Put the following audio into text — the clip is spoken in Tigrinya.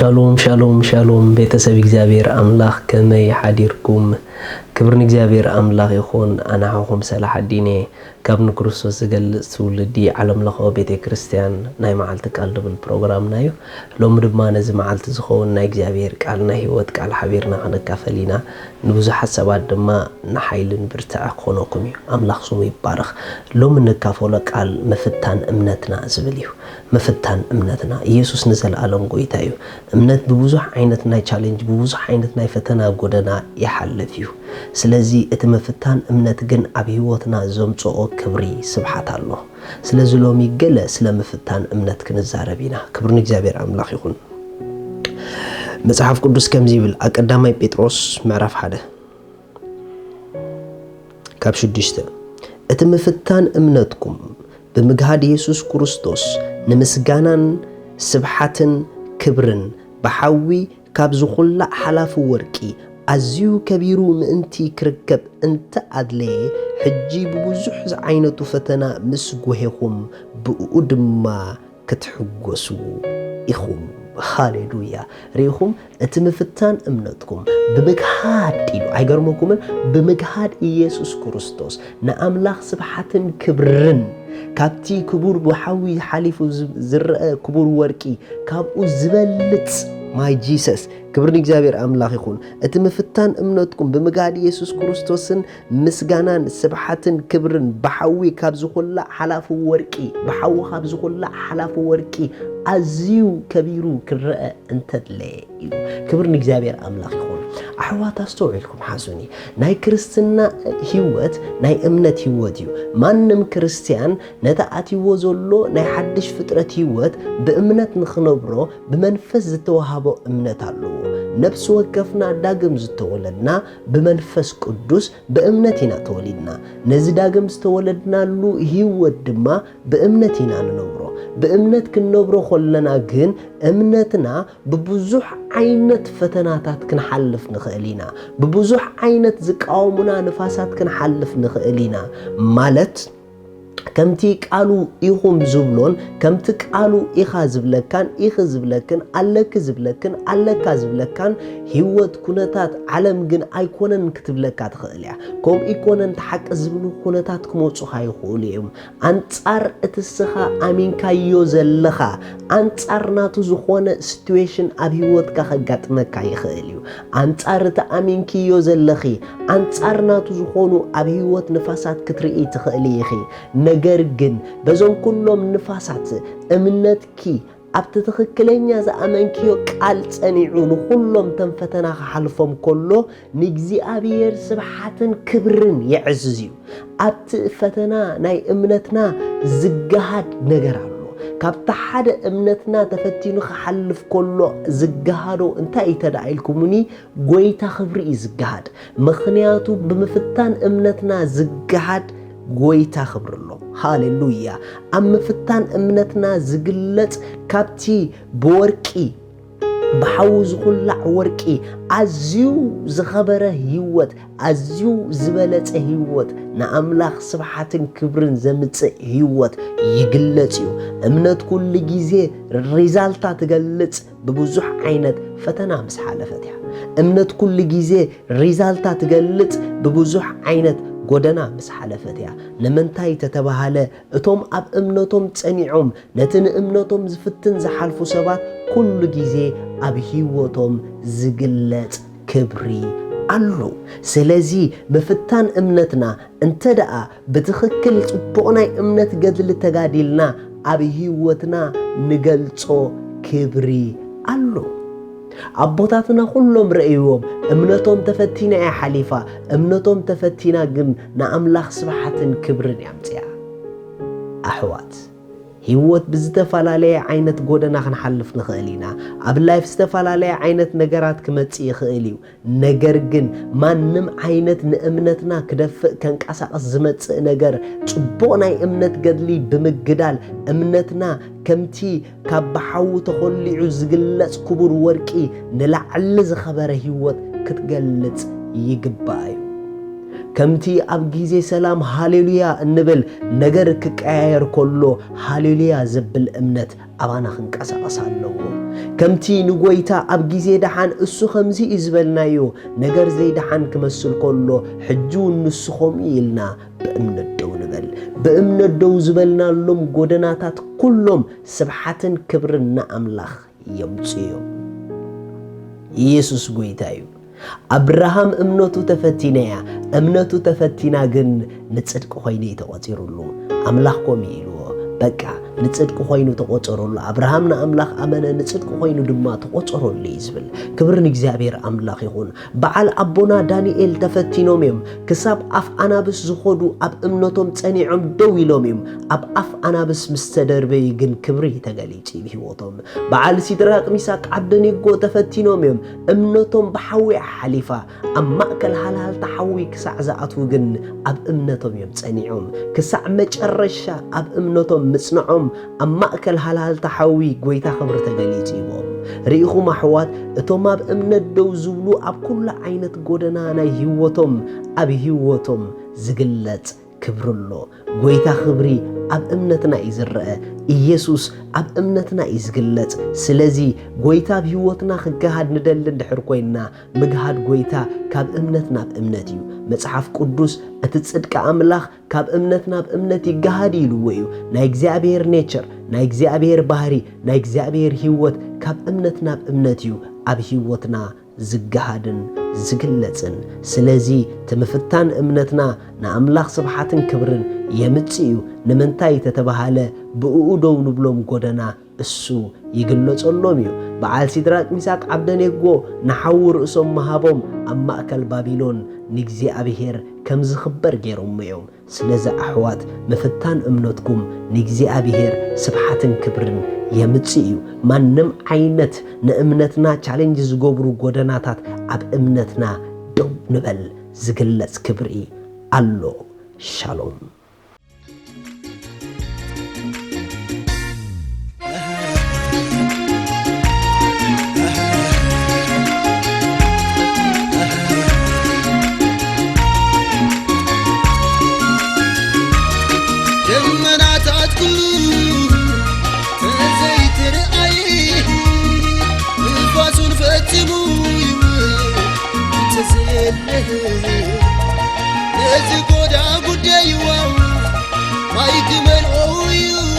شالوم شالوم شالوم ቤተሰብ እግዚአብሔር አምላክ ከመይ ሓዲርኩም ክብርን እግዚአብሔር አምላክ ይኹን አናኹም ሰላሕ ዲኔ ካብን ክርስቶስ ዝገልጽ ትውልዲ ዓለም ለኸ ቤተ ክርስቲያን ናይ መዓልቲ ቃል ድብል ፕሮግራም ናዩ ሎም ድማ ነዚ መዓልቲ ዝኸውን ናይ እግዚአብሔር ቃል ናይ ህይወት ቃል ሓቢርና ክንካፈሊና ንብዙሓት ሰባት ድማ ንሓይልን ብርትዕ ክኾነኩም እዩ አምላክ ስሙ ይባረኽ ሎም ንካፈሎ ቃል መፍታን እምነትና ዝብል እዩ መፍታን እምነትና ኢየሱስ ንዘለዓለም ጎይታ እዩ እምነት በብዙሕ ዓይነት ናይ ቻሌንጅ በብዙሕ ዓይነት ናይ ፈተና ጎደና ይሓልፍ እዩ ስለዚ እቲ መፍታን እምነት ግን ኣብ ህይወትና ዘምጽኦ ክብሪ ስብሓት ኣሎ ስለዚ ሎሚ ገለ ስለ መፍታን እምነት ክንዛረብ ኢና ክብርን እግዚአብሔር አምላክ ይኹን መጽሐፍ ቅዱስ ከም ዝብል አቀዳማይ ጴጥሮስ ምዕራፍ 1 ካብ 6 እቲ መፍታን እምነትኩም ብምግሃድ ኢየሱስ ክርስቶስ ንምስጋናን ስብሓትን ክብርን በሓዊ ካብ ዝኹላ ሓላፍ ወርቂ ኣዝዩ ከቢሩ ምእንቲ ክርከብ እንተ ኣድለየ ሕጂ ብብዙሕ ዓይነቱ ፈተና ምስ ጎሄኹም ብኡ ድማ ክትሕጎሱ ኢኹም ሃሌሉያ ሪኹም እቲ መፍታን እምነትኩም ብምግሃድ ኢሉ አይገርመኩምን ብምግሃድ ኢየሱስ ክርስቶስ ንኣምላኽ ስብሓትን ክብርን ካብቲ ክቡር በሓዊ ሓሊፉ ዝረአ ክቡር ወርቂ ካብኡ ዝበልጽ ማይ ጂሰስ ክብርን እግዚአብሔር አምላክ ይኹን እቲ መፍታን እምነትኩም ብምግሃድ ኢየሱስ ክርስቶስን ምስጋናን ስብሓትን ክብርን በሓዊ ካብ ዝኹላ ሓላፍ ወርቂ በሓዊ ካብ ዝኹላ ሓላፍ ወርቂ ኣዝዩ ከቢሩ ክረአ እንተድለየ ኢሉ ክብርን እግዚአብሔር አምላክ ይኹን ኣሕዋት ኣስተውዕልኩም ሓሱኒ ናይ ክርስትና ህይወት ናይ እምነት ህይወት እዩ ማንም ክርስቲያን ነታኣትይዎ ዘሎ ናይ ሓድሽ ፍጥረት ህይወት በእምነት ንኽነብሮ ብመንፈስ ዝተዋሃቦ እምነት ኣለዎ ነፍስ ወከፍና ዳግም ዝተወለድና በመንፈስ ቅዱስ በእምነት ኢና ተወሊድና ነዚ ዳግም ዝተወለድናሉ ህይወት ድማ በእምነት ኢና ንነብሮ በእምነት ክንነብሮ ኾለና ግን እምነትና በብዙሕ ዓይነት ፈተናታት ክንሓልፍ ንኽእል ኢና በብዙሕ ዓይነት ዝቃወሙና ንፋሳት ክንሓልፍ ንኽእል ኢና ማለት ከምቲ ቃሉ ኢኹም ዝብሎን ከምቲ ቃሉ ኢኻ ዝብለካን ኢኽ ዝብለክን ኣለክ ዝብለክን ኣለካ ዝብለካን ህይወት ኩነታት ዓለም ግን ኣይኮነን ክትብለካ ትኽእል እያ ከም ኢኮነን ተሓቂ ዝብሉ ኩነታት ክመጹኻ ይኽእሉ እዮም አንጻር እትስኻ ኣሚንካዮ ዘለኻ አንጻር ናቱ ዝኾነ ሲትዌሽን ኣብ ህይወትካ ከጋጥመካ ይኽእል እዩ አንጻር ተኣሚንክዮ ዘለኺ አንጻር ናቱ ዝኾኑ ኣብ ህይወት ንፋሳት ክትርኢ ትኽእል ኢኺ ነገር ግን በዞም ኩሎም ንፋሳት እምነትኪ ኣብቲ ትኽክለኛ ዝኣመንክዮ ቃል ጸኒዑ ንኹሎም ተንፈተና ክሓልፎም ከሎ ንእግዚአብሔር ስብሓትን ክብርን ይዕዝዝ እዩ ኣብቲ ፈተና ናይ እምነትና ዝገሃድ ነገር ኣሎ ካብታ ሓደ እምነትና ተፈቲኑ ክሓልፍ ከሎ ዝገሃዶ እንታይ ተዳኢልኩምኒ ጎይታ ክብሪ ዝገሃድ ምኽንያቱ ብምፍታን እምነትና ዝገሃድ ጎይታ ክብርሎ ሃሌሉያ ኣብ ምፍታን እምነትና ዝግለጽ ካብቲ በወርቂ በሓዊ ዝኹላዕ ወርቂ ኣዝዩ ዝኸበረ ህይወት ኣዝዩ ዝበለጸ ህይወት ንኣምላኽ ስብሓትን ክብርን ዘምጽእ ህይወት ይግለጽ እዩ እምነት ኩሉ ግዜ ሪዛልታ ትገልጽ በብዙሕ ዓይነት ፈተና ምስ ሓለፈት እያ እምነት ኩሉ ግዜ ሪዛልታ ትገልጽ በብዙሕ ዓይነት ጎደና ምስ ሓለፈት እያ ንምንታይ ተተባሃለ እቶም ኣብ እምነቶም ጸኒዖም ነቲ ንእምነቶም ዝፍትን ዝሓልፉ ሰባት ኩሉ ግዜ ኣብ ህይወቶም ዝግለጽ ክብሪ ኣሎ ስለዚ መፍታን እምነትና እንተደኣ ብትኽክል ጽቡቕ ናይ እምነት ገድሊ ተጋዲልና ኣብ ህይወትና ንገልጾ ክብሪ ኣሎ አቦታትና ሁሉም ረእይዎም እምነቶም ተፈቲና ያሐሊፋ እምነቶም ተፈቲና ግን ንአምላኽ ስብሐትን ክብርን ያምጽያ አሕዋት ህይወት ብዝተፈላለየ ዓይነት ጎደና ክንሐልፍ ንኽእል ኢና ኣብ ላይፍ ዝተፈላለየ ዓይነት ነገራት ክመጽእ ይኽእል እዩ ነገር ግን ማንም ዓይነት ንእምነትና ክደፍእ ከንቀሳቐስ ዝመጽእ ነገር ጽቡቕ ናይ እምነት ገድሊ ብምግዳል እምነትና ከምቲ ካብ ባሓዊ ተኸሊዑ ዝግለጽ ክቡር ወርቂ ንላዕሊ ዝኸበረ ህይወት ክትገልጽ ይግባእ እዩ ከምቲ ኣብ ጊዜ ሰላም ሃሌሉያ እንብል ነገር ክቀያየር ከሎ ሃሌሉያ ዝብል እምነት ኣባና ክንቀሳቐስ ኣለዎ ከምቲ ንጎይታ ኣብ ጊዜ ደሓን እሱ ከምዚ ይዝበልናዮ ነገር ዘይደሓን ክመስል ከሎ ሕጂ ንስኹም ኢልና በእምነት ደው ንበል በእምነት ደው ዝበልናሎም ጎደናታት ኩሎም ስብሐትን ክብርን ንኣምላኽ የምጽኡ ኢየሱስ ጎይታ እዩ አብርሃም እምነቱ ተፈቲናያ እምነቱ ተፈቲና ግን ንጽድቅ ኾይኑ ተቆጽሩሉ አምላኽኮም ይልዎ በቃ ንጽድቅ ኾይኑ ተቆጽሩሉ አብርሃም ንአምላኽ አመነ ንጽድቅ ኾይኑ ድማ ተቆጽሩሉ ይዝብል ክብርን እግዚአብሔር አምላኽ ይኹን በዓል አቦና ዳንኤል ተፈቲኖም እዮም ክሳብ አፍ አናብስ ዝኾዱ ኣብ እምነቶም ጸኒዖም ደው ኢሎም እዮም ኣብ አፍ አናብስ ምስተደርበይ ግን ክብሪ ተገሊጽ ይህወቶም በዓል ሲድራቅ ሚሳቅ ዓብደኔጎ ተፈቲኖም እዮም እምነቶም በሐዊ ሓሊፋ ኣብ ማእከል ሃልሃል ተሐዊ ክሳዕ ዝኣትው ግን ኣብ እምነቶም እዮም ጸኒዖም ክሳዕ መጨረሻ ኣብ እምነቶም ምጽንዖም ኣብ ማእከል ሃልሃል ተሐዊ ጎይታ ክብሪ ተገሊጽ ይቦም ርኢኹም ኣሕዋት እቶም ኣብ እምነት ደው ዝብሉ ኣብ ኩሉ ዓይነት ጎደና ናይ ህይወቶም ኣብ ህይወቶም ዝግለጽ ክብርሎ ጎይታ ክብሪ ኣብ እምነትና ይዝርአ ኢየሱስ ኣብ እምነትና ይዝግለጽ ስለዚ ጎይታ ኣብ ህይወትና ክገሃድ ንደሊ እንድሕር ኮይና ምግሃድ ጎይታ ካብ እምነት ናብ እምነት እዩ መጽሓፍ ቅዱስ እቲ ጽድቂ ኣምላኽ ካብ እምነት ናብ እምነት ይገሃድ ኢልዎ እዩ ናይ እግዚአብሔር ኔቸር ናይ እግዚአብሔር ባህሪ ናይ እግዚአብሔር ህይወት ካብ እምነት ናብ እምነት እዩ ኣብ ህይወትና ዝገሃድን ዝግለጽን ስለዚ ትምፍታን እምነትና ንኣምላኽ ስብሐትን ክብርን የምጽእ እዩ ንምንታይ ተተባሃለ ብእኡ ደው ንብሎም ጎደና እሱ ይግለጸሎም እዩ በዓል ሲድራቅ ሚሳቅ ዓብደኔጎ ንሓዊ ርእሶም መሃቦም ኣብ ማእከል ባቢሎን ንእግዚአብሔር ከም ዝኽበር ገይሮም እዮም ስለዚ ኣሕዋት ምፍታን እምነትኩም ንእግዚአብሔር ስብሐትን ክብርን የምጽእ እዩ ማንም ዓይነት ንእምነትና ቻሌንጅ ዝገብሩ ጎደናታት ኣብ እምነትና ደው ንበል ዝግለጽ ክብሪ ኣሎ ሻሎም Let's go down, good day you are. My demon, oh, you.